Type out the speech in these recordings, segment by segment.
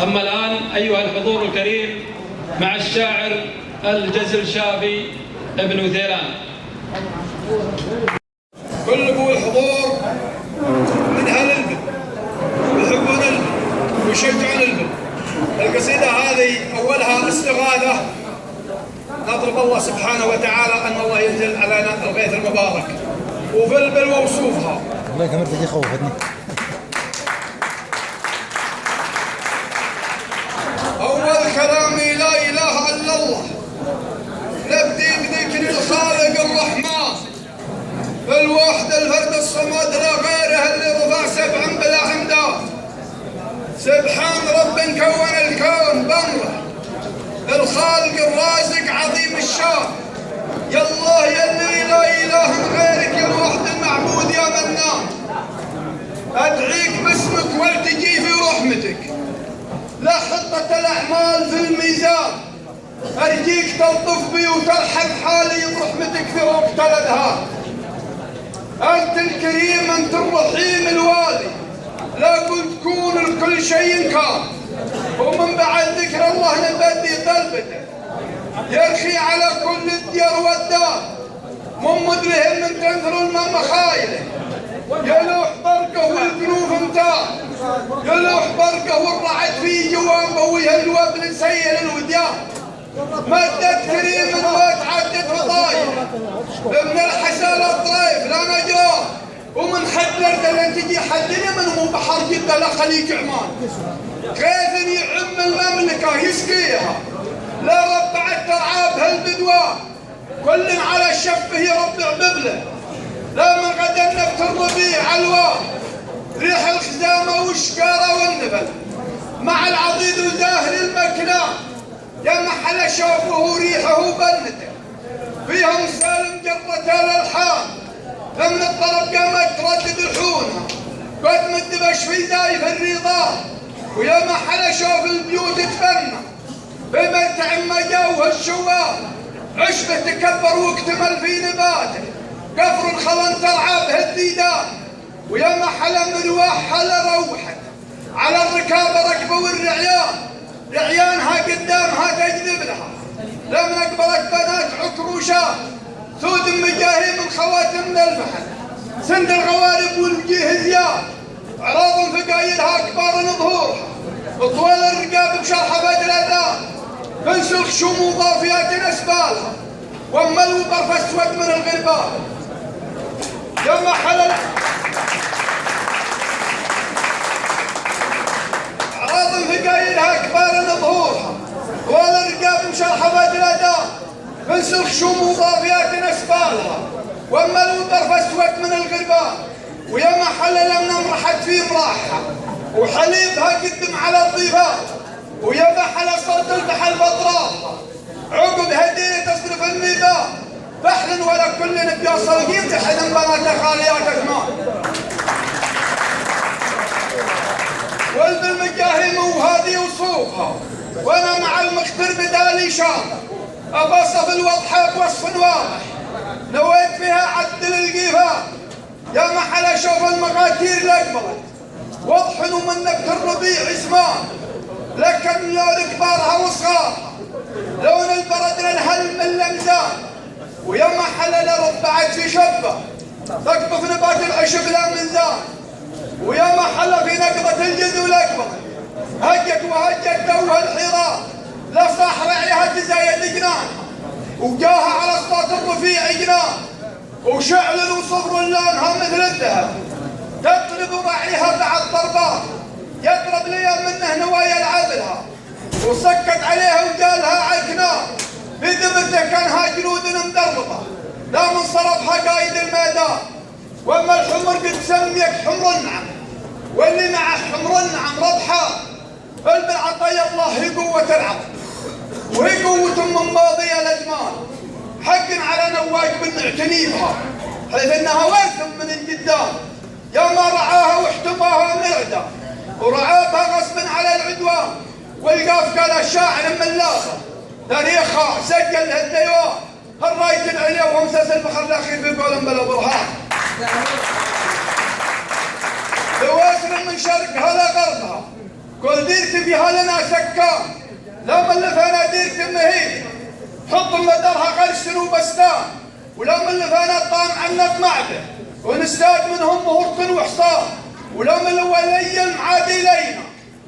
أما الآن أيها الحضور الكريم مع الشاعر الجزل شافي ابن وثيران. كل ابو الحضور من اهل البلد ويحبون البلد ويشجعون البلد. القصيده هذه اولها استغاثه، نطلب الله سبحانه وتعالى ان الله ينزل علينا الغيث المبارك وفي البلوى وصوفها. والله كاميرتك خوفتني. اول كلامي لا اله الا الله، نبدي بذكر الخالق الرحمن الوحد الفرد الصمد لا غيره اللي رفع سبعا بلا عمدان. سبحان رب كون الكون بامره الخالق الرازق عظيم الشان. يا الله يا اللي لا اله غيرك يا الوحد المعبود يا منان. ادعيك باسمك والتجي في رحمتك لا حطة الاعمال في الميزان. ارجيك تلطف بي وترحم حالي برحمتك في وقت الادهان. أنت الكريم أنت الرحيم الوالي لا قلت كون لكل شيء كان. ومن بعد ذكر الله نبدي طلبته يرخي على كل الديار والدار. ممد لهم من تنثر الماء مخايله يلوح برقه والقلوب امتار. يلوح برقه والرعد في جوانبه ويهلوى بنسيل الوديان. مدت كريم ما تعدت فضايل ابن الحسن الطريف لا نجراه. ومن حد لردن تجي حد اليمن ومن بحر جده لخليج عمان. غيث يعم المملكه يسقيها لا ربعت ترعى بهالبدوان. كل على الشفه يربع ببله لا من غدا نبت الربيع الوان. ريح الخزامه والشقاره والنبل مع العضيد وزاهر المكنان. يا محل شوفه ريحه بنته فيهم سالم جرة الالحان. من الطرب قامت تردد الحونها قد مدبش في زايف الرضا. ويا محل شوف البيوت تفنى بمتع ما جوها الشوال. عشبه تكبر واكتمل في نباته قفر الخلن ترعى به الديدان. ويا محل مرواحها لروحت على الركابه ركبه والرعيان. رعيانها قدامها تجذب لها لما اقبلت بنات عكروشات سود مجاهي من خواتم من الفحل. سند الغوارب والوجيه زياد عراض فقايلها كبار ظهورها. طول الرقاب بشرح بدر الاذان فانسلخ شمو ضافيات اسبالها. واما الوبر فاسود من الغربان. يا محل عراض فقايلها كبار ظهورها. ولا الرقاب مشرحه بدر الاذان فانسلخ شمو ضافيات اسبالها. واما الوبر فاسود من الغربان. ويا محل لم نمرحت في مراحها وحليبها قدم على الضيفات. ويا محل صوت البحر بطرافها عقب هديه تصرف النيبان. فحل ولا كل نبي صلقين تحدن بنات خاليات ازمان. ولد المجاهيم وهذه وصوفها وانا مع المختر بدالي شام. ابصف الوضحى بوصف واضح نويت فيها عدل القيفان. يا محل شوف المغاتير الاقبلت وضح ومنك الربيع اسمان. لكن لون كبارها وصغارها لون البرد للهل من الامزان. ويا محل لربعت في شبه تقطف نبات العشب لا منزان. ويا محل في نقضة الجذو الاكبر هجت وهجت دوها الحيران. لا صاح رعيها تزايد جنان وجاها على صوت الرفيع جنان. وشعل وصفر لونها مثل الذهب تضرب رعيها بعد ضربات. يضرب لي منه نوايا العبلها وسكت عليها وجالها عكنان. في ذمته كانها جنود مدربه لا من صرفها قايد الميدان. واما الحمر قد سميك حمر النعم واللي مع حمر النعم ربحان. البالعطايا الله هي قوه العقل وهي قوه من ماضي الاجمال. حق على نواجب نعتني بها حيث انها ورث من الجدان. يا ما رعاها واحتماها من العدا ورعابها غصبا على العدوان. والقاف قال الشاعر من الاخر تاريخها سجل لها الديوان. الراية العليا ومساس البحر الاخير في قول بلا برهان. لواسر من شرقها لغربها كل ديرة فيها لنا سكان، لا ملفنا ديرة مهيب حط مدرها غرس وبستان، ولا ملفنا طام عنا بمعبه ونستاد منهم مهورة وحصان، ولا ملولي معادي لينا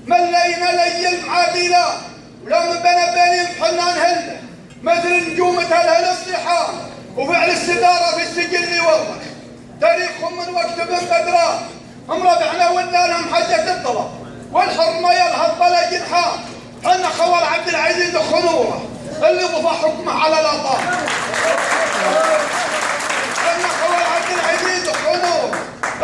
ملينا لي معاديلا، ولا من بين بحنان هله مثل نجومة الهل الصحان، وفعل السدارة في السجل يوضح تاريخهم من وقت بن بدران، هم ربعنا ولا لهم حجة الطلب والحرمة يلهض بلا جنحان، حنا خوال عبد العزيز خنوره اللي ضفى حكمه على الأطار، حنا خوال عبد العزيز خنوره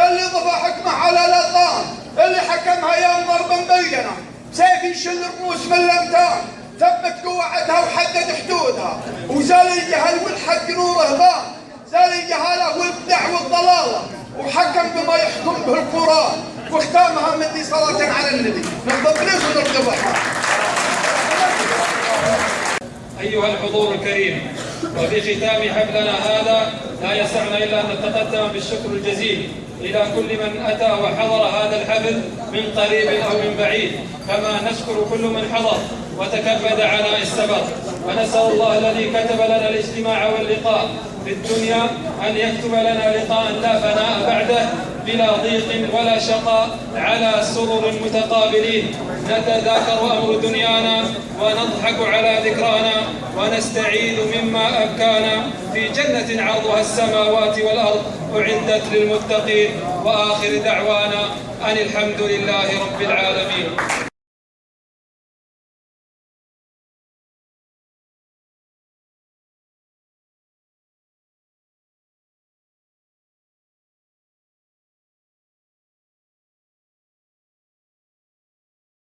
اللي ضفى حكمه على الأطار، اللي حكمها يا ضرب بالقنا سيف يشل الروس من الامتان، ثبت قواعدها وحدد حدودها، وزال الجهل والحق نوره بان، زال الجهاله والبدع والضلاله، وحكم بما يحكم به القران، واختامها مني صلاه على النبي نرضى بليس ونرضى بحر. أيها الحضور الكريم، وفي ختام حفلنا هذا لا يسعنا إلا أن نتقدم بالشكر الجزيل إلى كل من أتى وحضر هذا الحفل من قريب أو من بعيد، كما نشكر كل من حضر وتكبد عناء السبق، ونسأل الله الذي كتب لنا الاجتماع واللقاء في الدنيا أن يكتب لنا لقاء لا فناء بعده بلا ضيق ولا شقاء على سرر متقابلين، نتذاكر أمر دنيانا ونضحك على ذكرانا ونستعيذ مما أبكانا في جنة عرضها السماوات والأرض أعدت للمتقين، وآخر دعوانا أن الحمد لله رب العالمين.